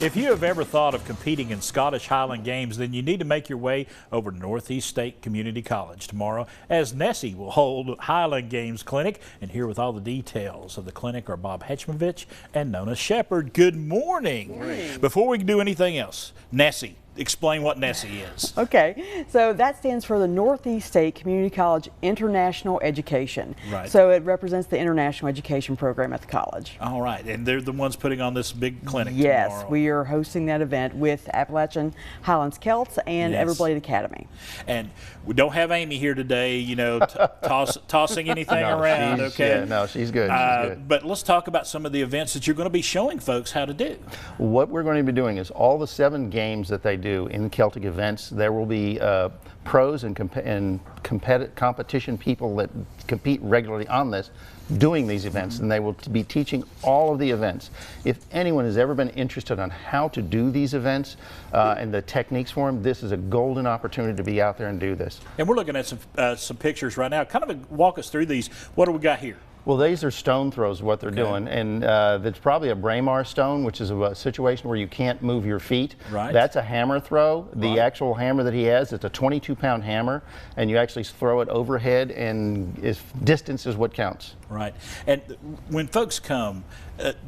If you have ever thought of competing in Scottish Highland Games, then you need to make your way over to Northeast State Community College tomorrow, as NESCCIE will hold Highland Games Clinic. And here with all the details of the clinic are Bob Hechemovich and Nona Sheperd. Good morning. Good morning. Before we can do anything else, NESCCIE. Explain what NESCCIE is. Okay, so that stands for the Northeast State Community College International Education. Right. So it represents the international education program at the college. All right, and they're the ones putting on this big clinic Yes, tomorrow. we are hosting that event with Appalachian Highlands Celts and Yes. Everblade Academy. And we don't have Amy here today, you know, tossing anything around, okay? Yeah, no, she's good. She's good. But let's talk about some of the events that you're going to be showing folks how to do. What we're going to be doing is all the 7 games that they do in Celtic events, there will be pros and competition people that compete regularly on this doing these events, and they will be teaching all of the events. If anyone has ever been interested on how to do these events and the techniques for them, this is a golden opportunity to be out there and do this. And we're looking at some pictures right now. Kind of walk us through these. What do we got here? Well, these are stone throws, what they're doing, and it's probably a Braemar stone, which is a situation where you can't move your feet. Right. That's a hammer throw. The actual hammer that he has, it's a 22-pound hammer, and you actually throw it overhead, and distance is what counts. Right. And when folks come,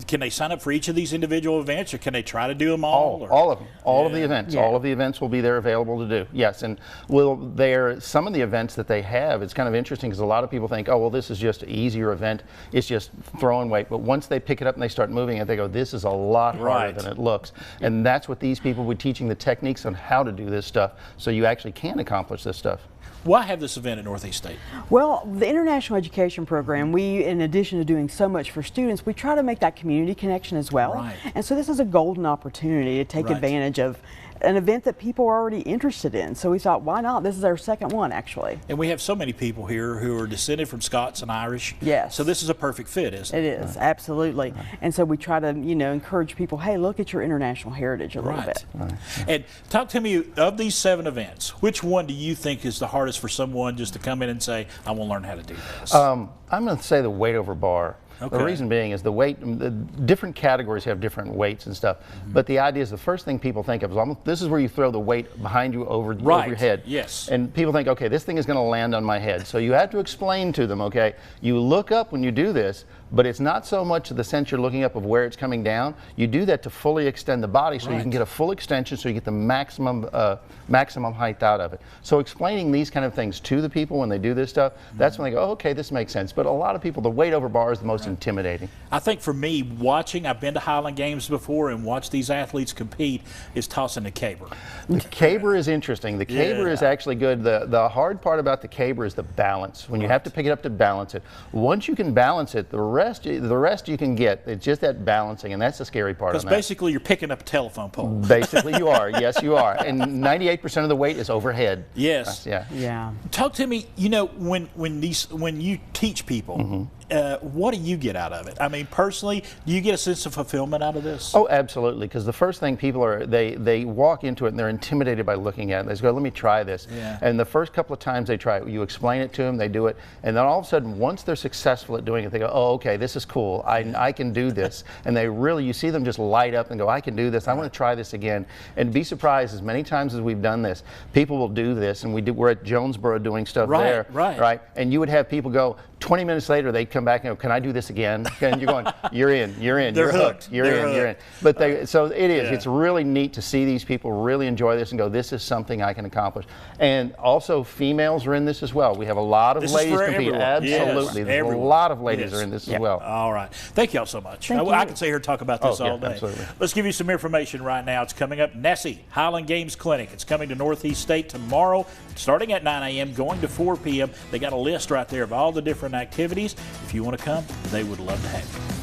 can they sign up for each of these individual events, or can they try to do them all? All of them. All of the events. Yeah. All of the events will be there available to do. Yes, and some of the events that they have, it's kind of interesting because a lot of people think, oh, well, this is just an easier event. It's just throwing weight. But once they pick it up and they start moving it, they go, this is a lot harder than it looks. And that's what these people were teaching, the techniques on how to do this stuff, so you actually can accomplish this stuff. Why have this event at Northeast State? Well, the International Education Program, we, in addition to doing so much for students, we try to make that community connection as well. Right. And so this is a golden opportunity to take advantage of an event that people are already interested in. So we thought, why not? This is our second one, actually. And we have so many people here who are descended from Scots and Irish. Yes. So this is a perfect fit, isn't it? It is, absolutely. And so we try to, you know, encourage people, hey, look at your international heritage a little bit. And talk to me, of these 7 events, which one do you think is the hardest for someone just to come in and say, I want to learn how to do this? I'm going to say the weight over bar. Okay. The reason being is the weight, the different categories have different weights and stuff. But the idea is the first thing people think of is almost, this is where you throw the weight behind you over your head. Yes. And people think, okay, this thing is going to land on my head. So you have to explain to them, okay, you look up when you do this, but it's not so much the sense you're looking up of where it's coming down. You do that to fully extend the body so you can get a full extension, so you get the maximum height out of it. So explaining these kind of things to the people when they do this stuff, that's when they go, oh, okay, this makes sense. But a lot of people, the weight over bar is the most intimidating. I think for me, watching, I've been to Highland Games before and watched these athletes compete, is tossing the caber. The caber is interesting. The caber is actually good. The hard part about the caber is the balance. When you have to pick it up to balance it. Once you can balance it, the rest you can get. It's just that balancing, and that's the scary part. Because basically you're picking up a telephone pole. Basically you are. Yes, you are. And 98% of the weight is overhead. Yes. Yeah. Talk to me, you know, when you teach people, what do you get out of it? I mean, personally, do you get a sense of fulfillment out of this? Oh, absolutely. Because the first thing people are, they walk into it and they're intimidated by looking at it. They go, let me try this. Yeah. And the first couple of times they try it, you explain it to them, they do it, and then all of a sudden, once they're successful at doing it, they go, oh, okay, this is cool. I can do this. And they really, you see them just light up and go, I can do this. I want to try this again. And be surprised, as many times as we've done this, people will do this, and we're at Jonesboro doing stuff there. Right. And you would have people go, 20 minutes later, they'd come back and go, can I do this again? And you're going, you're in, you're hooked, you're in. But so it is, it's really neat to see these people really enjoy this and go, this is something I can accomplish. And also females are in this as well. We have a lot of ladies compete. Absolutely. There's a lot of ladies are in this as well. All right. Thank you all so much. Thank you. I could sit here and talk about this all day. Absolutely. Let's give you some information right now. It's coming up. NESCCIE, Highland Games Clinic. It's coming to Northeast State tomorrow, starting at 9 a.m., going to 4 p.m. They got a list right there of all the different activities. If you want to come, they would love to have you.